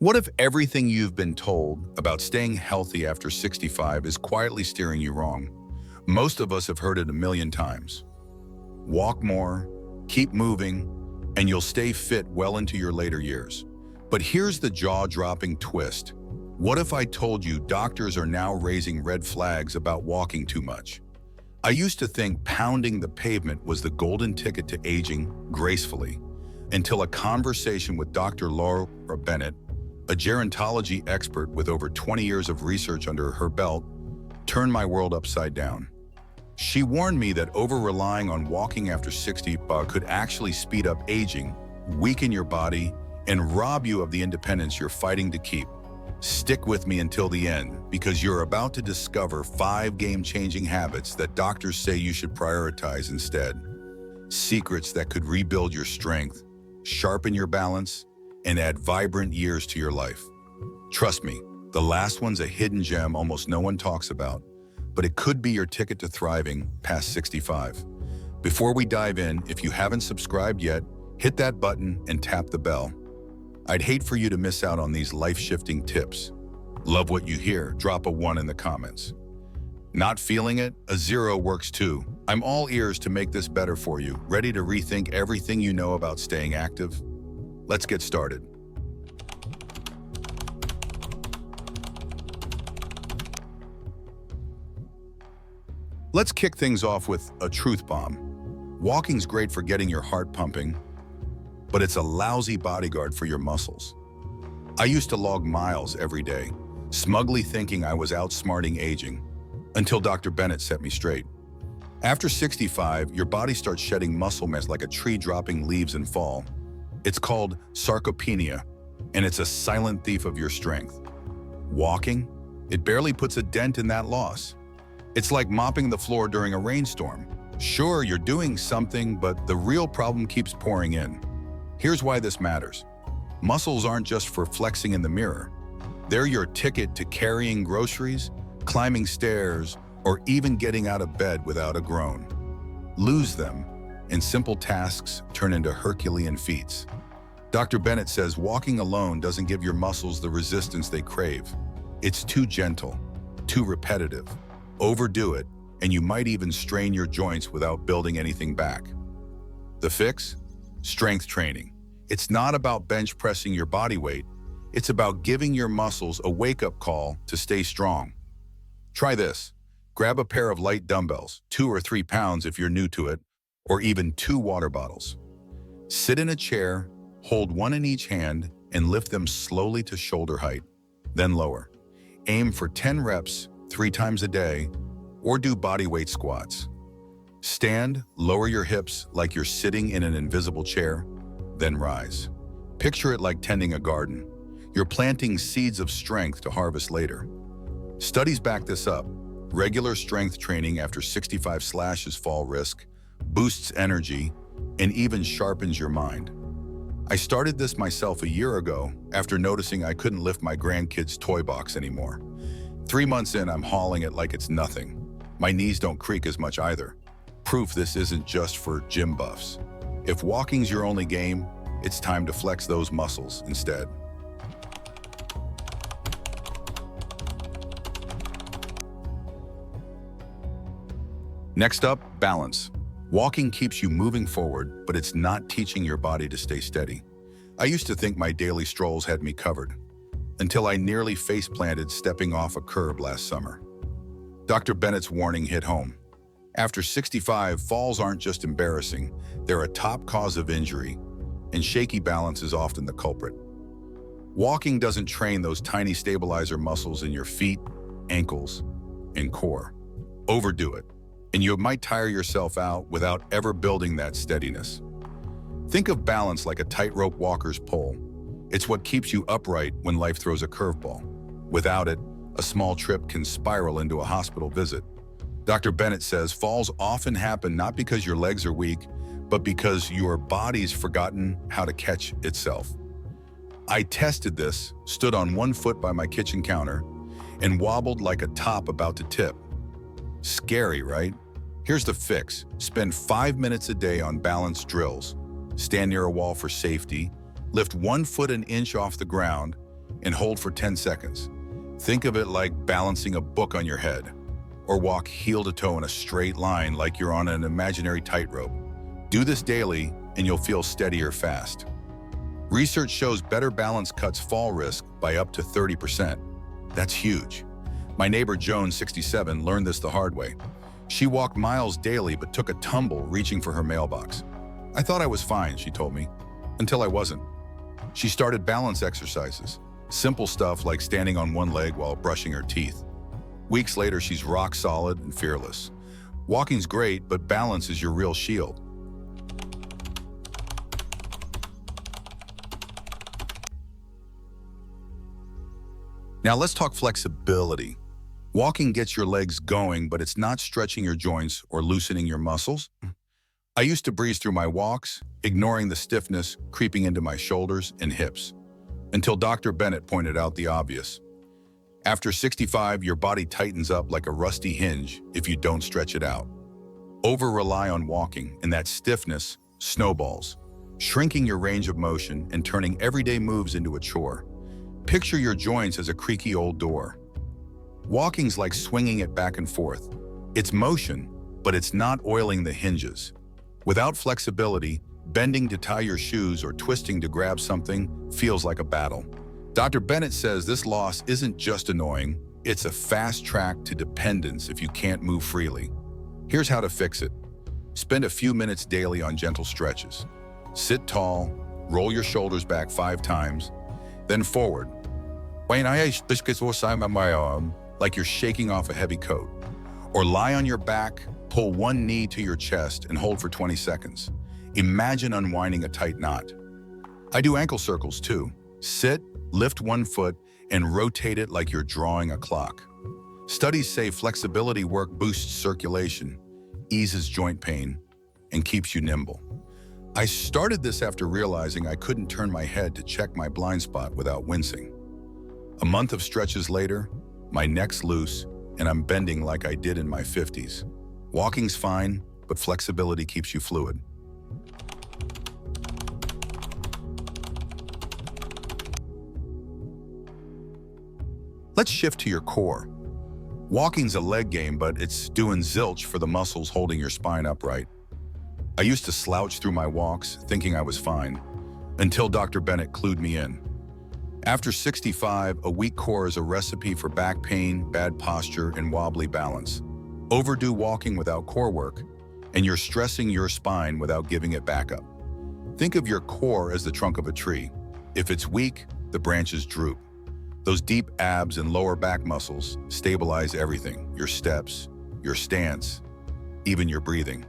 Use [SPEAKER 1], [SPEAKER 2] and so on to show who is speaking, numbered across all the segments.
[SPEAKER 1] What if everything you've been told about staying healthy after 65 is quietly steering you wrong? Most of us have heard it a million times. Walk more, keep moving, and you'll stay fit well into your later years. But here's the jaw-dropping twist. What if I told you doctors are now raising red flags about walking too much? I used to think pounding the pavement was the golden ticket to aging gracefully, until a conversation with Dr. Laura Bennett, a gerontology expert with over 20 years of research under her belt, turned my world upside down. She warned me that over-relying on walking after 60 could actually speed up aging, weaken your body, and rob you of the independence you're fighting to keep. Stick with me until the end, because you're about to discover 5 game-changing habits that doctors say you should prioritize instead. Secrets that could rebuild your strength, sharpen your balance, and add vibrant years to your life. Trust me, the last one's a hidden gem almost no one talks about, but it could be your ticket to thriving past 65. Before we dive in, if you haven't subscribed yet, hit that button and tap the bell. I'd hate for you to miss out on these life-shifting tips. Love what you hear? Drop a 1 in the comments. Not feeling it? A 0 works too. I'm all ears to make this better for you. Ready to rethink everything you know about staying active? Let's get started. Let's kick things off with a truth bomb. Walking's great for getting your heart pumping, but it's a lousy bodyguard for your muscles. I used to log miles every day, smugly thinking I was outsmarting aging, until Dr. Bennett set me straight. After 65, your body starts shedding muscle mass like a tree dropping leaves in fall. It's called sarcopenia, and it's a silent thief of your strength. Walking? It barely puts a dent in that loss. It's like mopping the floor during a rainstorm. Sure, you're doing something, but the real problem keeps pouring in. Here's why this matters. Muscles aren't just for flexing in the mirror. They're your ticket to carrying groceries, climbing stairs, or even getting out of bed without a groan. Lose them, and simple tasks turn into Herculean feats. Dr. Bennett says walking alone doesn't give your muscles the resistance they crave. It's too gentle, too repetitive. Overdo it, and you might even strain your joints without building anything back. The fix? Strength training. It's not about bench pressing your body weight. It's about giving your muscles a wake-up call to stay strong. Try this. Grab a pair of light dumbbells, 2 or 3 pounds if you're new to it, or even 2 water bottles. Sit in a chair, hold one in each hand, and lift them slowly to shoulder height, then lower. Aim for 10 reps 3 times a day, or do body weight squats. Stand, lower your hips like you're sitting in an invisible chair, then rise. Picture it like tending a garden. You're planting seeds of strength to harvest later. Studies back this up. Regular strength training after 65 slashes fall risk, boosts energy, and even sharpens your mind. I started this myself a year ago after noticing I couldn't lift my grandkids' toy box anymore. 3 months in, I'm hauling it like it's nothing. My knees don't creak as much either. Proof this isn't just for gym buffs. If walking's your only game, it's time to flex those muscles instead. Next up, balance. Walking keeps you moving forward, but it's not teaching your body to stay steady. I used to think my daily strolls had me covered, until I nearly face-planted stepping off a curb last summer. Dr. Bennett's warning hit home. After 65, falls aren't just embarrassing, they're a top cause of injury, and shaky balance is often the culprit. Walking doesn't train those tiny stabilizer muscles in your feet, ankles, and core. Overdo it, and you might tire yourself out without ever building that steadiness. Think of balance like a tightrope walker's pole. It's what keeps you upright when life throws a curveball. Without it, a small trip can spiral into a hospital visit. Dr. Bennett says falls often happen not because your legs are weak, but because your body's forgotten how to catch itself. I tested this, stood on one foot by my kitchen counter, and wobbled like a top about to tip. Scary, right? Here's the fix. Spend 5 minutes a day on balance drills. Stand near a wall for safety, lift 1 foot an inch off the ground, and hold for 10 seconds. Think of it like balancing a book on your head, or walk heel to toe in a straight line like you're on an imaginary tightrope. Do this daily and you'll feel steadier fast. Research shows better balance cuts fall risk by up to 30%. That's huge. My neighbor Joan, 67, learned this the hard way. She walked miles daily but took a tumble reaching for her mailbox. I thought I was fine, she told me, until I wasn't. She started balance exercises, simple stuff like standing on one leg while brushing her teeth. Weeks later, she's rock solid and fearless. Walking's great, but balance is your real shield. Now let's talk flexibility. Walking gets your legs going, but it's not stretching your joints or loosening your muscles. I used to breeze through my walks, ignoring the stiffness creeping into my shoulders and hips, until Dr. Bennett pointed out the obvious. After 65, your body tightens up like a rusty hinge if you don't stretch it out. Over-rely on walking, and that stiffness snowballs, shrinking your range of motion and turning everyday moves into a chore. Picture your joints as a creaky old door. Walking's like swinging it back and forth. It's motion, but it's not oiling the hinges. Without flexibility, bending to tie your shoes or twisting to grab something feels like a battle. Dr. Bennett says this loss isn't just annoying, it's a fast track to dependence if you can't move freely. Here's how to fix it. Spend a few minutes daily on gentle stretches. Sit tall, roll your shoulders back 5 times, then forward. Like you're shaking off a heavy coat. Or lie on your back, pull one knee to your chest and hold for 20 seconds. Imagine unwinding a tight knot. I do ankle circles too. Sit, lift one foot, and rotate it like you're drawing a clock. Studies say flexibility work boosts circulation, eases joint pain, and keeps you nimble. I started this after realizing I couldn't turn my head to check my blind spot without wincing. A month of stretches later, my neck's loose, and I'm bending like I did in my 50s. Walking's fine, but flexibility keeps you fluid. Let's shift to your core. Walking's a leg game, but it's doing zilch for the muscles holding your spine upright. I used to slouch through my walks, thinking I was fine, until Dr. Bennett clued me in. After 65, a weak core is a recipe for back pain, bad posture, and wobbly balance. Overdo walking without core work, and you're stressing your spine without giving it backup. Think of your core as the trunk of a tree. If it's weak, the branches droop. Those deep abs and lower back muscles stabilize everything, your steps, your stance, even your breathing.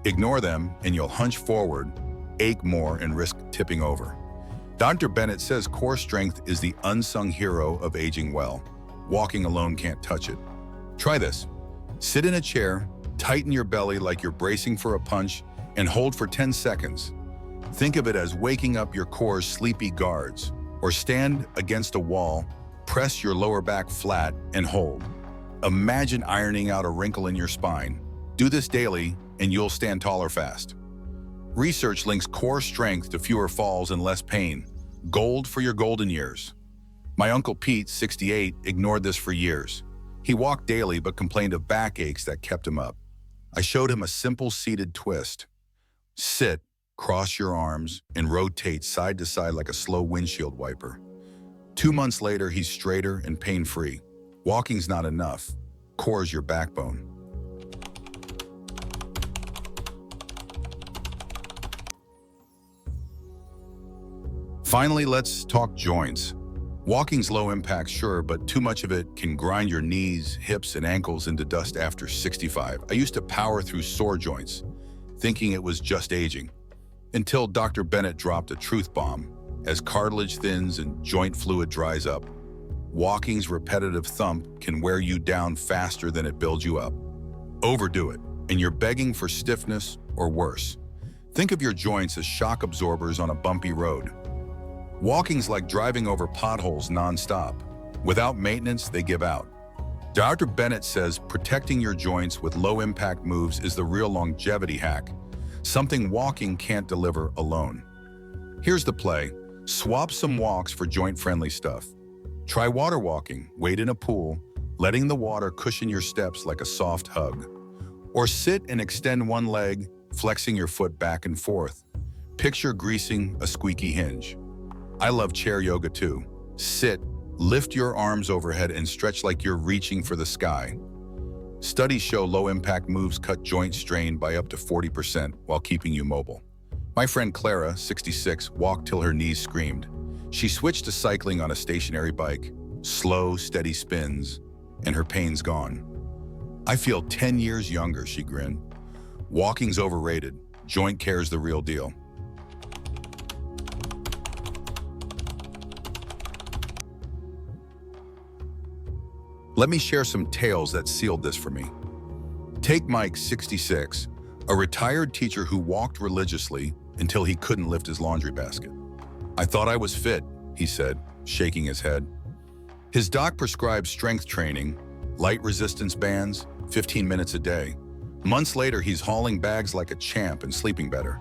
[SPEAKER 1] Ignore them and you'll hunch forward, ache more, and risk tipping over. Dr. Bennett says core strength is the unsung hero of aging well. Walking alone can't touch it. Try this. Sit in a chair, tighten your belly like you're bracing for a punch, and hold for 10 seconds. Think of it as waking up your core's sleepy guards, or stand against a wall, press your lower back flat, and hold. Imagine ironing out a wrinkle in your spine. Do this daily, and you'll stand taller fast. Research links core strength to fewer falls and less pain. Gold for your golden years. My Uncle Pete, 68, ignored this for years. He walked daily but complained of backaches that kept him up. I showed him a simple seated twist. Sit, cross your arms, and rotate side to side like a slow windshield wiper. 2 months later, he's straighter and pain-free. Walking's not enough. Core's your backbone. Finally, let's talk joints. Walking's low impact, sure, but too much of it can grind your knees, hips, and ankles into dust after 65. I used to power through sore joints, thinking it was just aging, until Dr. Bennett dropped a truth bomb. As cartilage thins and joint fluid dries up, walking's repetitive thump can wear you down faster than it builds you up. Overdo it, and you're begging for stiffness or worse. Think of your joints as shock absorbers on a bumpy road. Walking's like driving over potholes non-stop. Without maintenance, they give out. Dr. Bennett says protecting your joints with low-impact moves is the real longevity hack, something walking can't deliver alone. Here's the play. Swap some walks for joint-friendly stuff. Try water walking, wade in a pool, letting the water cushion your steps like a soft hug. Or sit and extend one leg, flexing your foot back and forth. Picture greasing a squeaky hinge. I love chair yoga too. Sit, lift your arms overhead and stretch like you're reaching for the sky. Studies show low-impact moves cut joint strain by up to 40% while keeping you mobile. My friend Clara, 66, walked till her knees screamed. She switched to cycling on a stationary bike, slow, steady spins, and her pain's gone. I feel 10 years younger, she grinned. Walking's overrated. Joint care's the real deal. Let me share some tales that sealed this for me. Take Mike, 66, a retired teacher who walked religiously until he couldn't lift his laundry basket. I thought I was fit, he said, shaking his head. His doc prescribed strength training, light resistance bands, 15 minutes a day. Months later, he's hauling bags like a champ and sleeping better.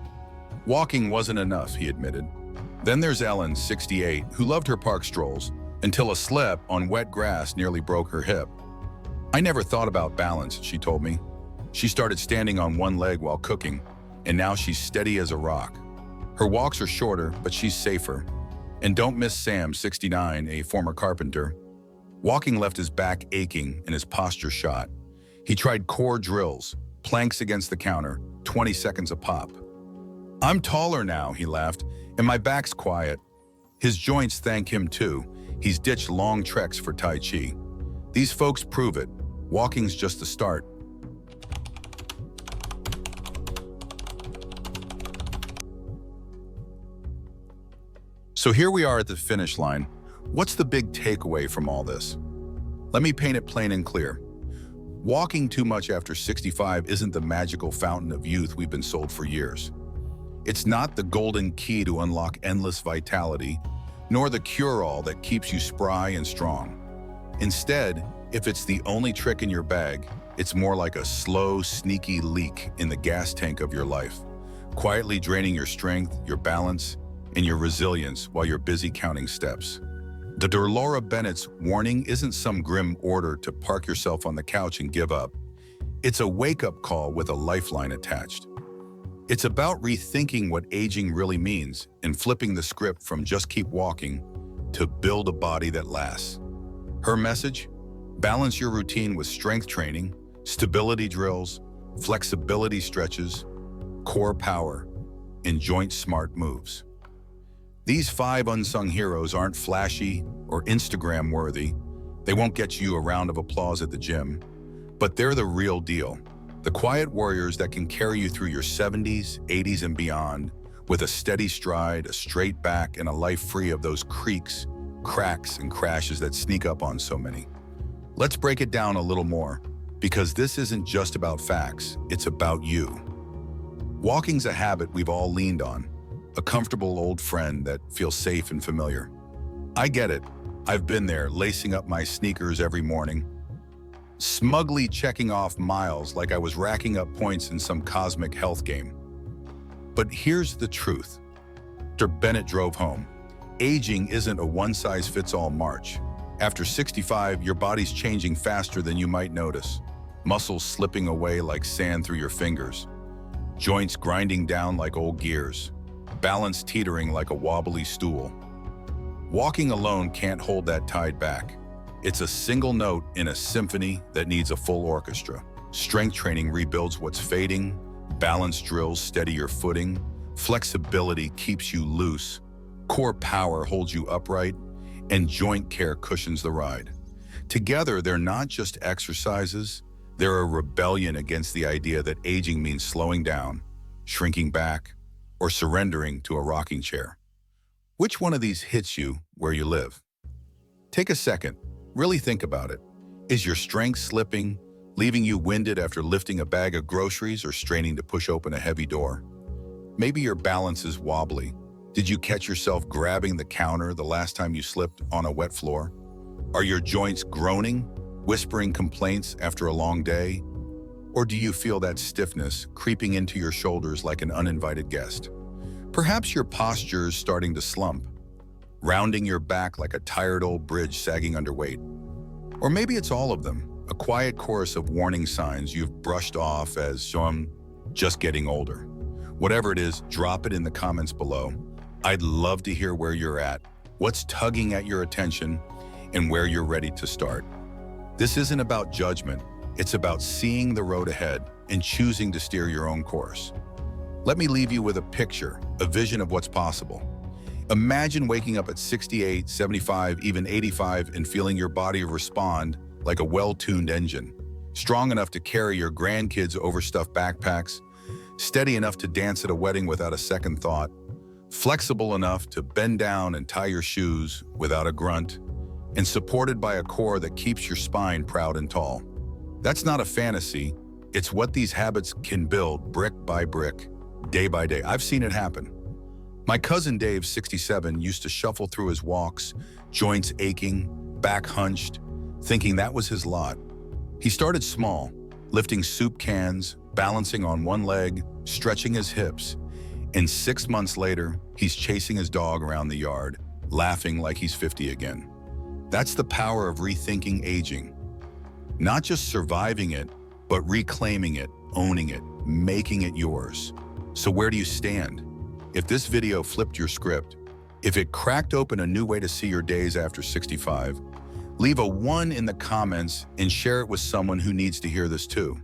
[SPEAKER 1] Walking wasn't enough, he admitted. Then there's Ellen, 68, who loved her park strolls until a slip on wet grass nearly broke her hip. I never thought about balance, she told me. She started standing on one leg while cooking, and now she's steady as a rock. Her walks are shorter, but she's safer. And don't miss Sam, 69, a former carpenter. Walking left his back aching and his posture shot. He tried core drills, planks against the counter, 20 seconds a pop. I'm taller now, he laughed, and my back's quiet. His joints thank him too. He's ditched long treks for Tai Chi. These folks prove it. Walking's just the start. So here we are at the finish line. What's the big takeaway from all this? Let me paint it plain and clear. Walking too much after 65 isn't the magical fountain of youth we've been sold for years. It's not the golden key to unlock endless vitality, nor the cure-all that keeps you spry and strong. Instead, if it's the only trick in your bag, it's more like a slow, sneaky leak in the gas tank of your life, quietly draining your strength, your balance, and your resilience while you're busy counting steps. The Dr. Laura Bennett's warning isn't some grim order to park yourself on the couch and give up. It's a wake-up call with a lifeline attached. It's about rethinking what aging really means and flipping the script from just keep walking to build a body that lasts. Her message? Balance your routine with strength training, stability drills, flexibility stretches, core power, and joint smart moves. These 5 unsung heroes aren't flashy or Instagram worthy. They won't get you a round of applause at the gym, but they're the real deal. The quiet warriors that can carry you through your 70s, 80s, and beyond with a steady stride, a straight back, and a life free of those creaks, cracks, and crashes that sneak up on so many. Let's break it down a little more, because this isn't just about facts, it's about you. Walking's a habit we've all leaned on, a comfortable old friend that feels safe and familiar. I get it. I've been there, lacing up my sneakers every morning, smugly checking off miles like I was racking up points in some cosmic health game. But here's the truth. Dr. Bennett drove home. Aging isn't a one-size-fits-all march. After 65, your body's changing faster than you might notice. Muscles slipping away like sand through your fingers. Joints grinding down like old gears. Balance teetering like a wobbly stool. Walking alone can't hold that tide back. It's a single note in a symphony that needs a full orchestra. Strength training rebuilds what's fading, balance drills steady your footing, flexibility keeps you loose, core power holds you upright, and joint care cushions the ride. Together, they're not just exercises, they're a rebellion against the idea that aging means slowing down, shrinking back, or surrendering to a rocking chair. Which one of these hits you where you live? Take a second. Really think about it. Is your strength slipping, leaving you winded after lifting a bag of groceries or straining to push open a heavy door? Maybe your balance is wobbly. Did you catch yourself grabbing the counter the last time you slipped on a wet floor? Are your joints groaning, whispering complaints after a long day? Or do you feel that stiffness creeping into your shoulders like an uninvited guest? Perhaps your posture is starting to slump. rounding your back like a tired old bridge sagging under weight. Or maybe it's all of them, a quiet chorus of warning signs you've brushed off as "so I'm just getting older." Whatever it is, drop it in the comments below. I'd love to hear where you're at, what's tugging at your attention, and where you're ready to start. This isn't about judgment, it's about seeing the road ahead and choosing to steer your own course. Let me leave you with a picture, a vision of what's possible. Imagine waking up at 68, 75, even 85 and feeling your body respond like a well-tuned engine, strong enough to carry your grandkids' overstuffed backpacks, steady enough to dance at a wedding without a second thought, flexible enough to bend down and tie your shoes without a grunt, and supported by a core that keeps your spine proud and tall. That's not a fantasy, it's what these habits can build brick by brick, day by day. I've seen it happen. My cousin Dave, 67, used to shuffle through his walks, joints aching, back hunched, thinking that was his lot. He started small, lifting soup cans, balancing on one leg, stretching his hips, and 6 months later, he's chasing his dog around the yard, laughing like he's 50 again. That's the power of rethinking aging. Not just surviving it, but reclaiming it, owning it, making it yours. So where do you stand? If this video flipped your script, if it cracked open a new way to see your days after 65, leave a 1 in the comments and share it with someone who needs to hear this too.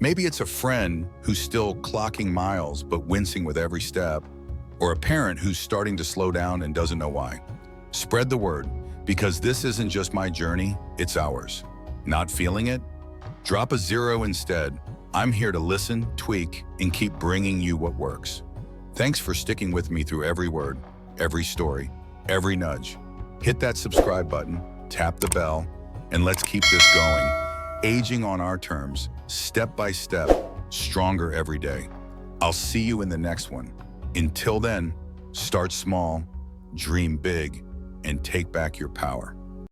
[SPEAKER 1] Maybe it's a friend who's still clocking miles but wincing with every step, or a parent who's starting to slow down and doesn't know why. Spread the word, because this isn't just my journey, it's ours. Not feeling it? Drop a 0 instead. I'm here to listen, tweak, and keep bringing you what works. Thanks for sticking with me through every word, every story, every nudge. Hit that subscribe button, tap the bell, and let's keep this going. Aging on our terms, step by step, stronger every day. I'll see you in the next one. Until then, start small, dream big, and take back your power.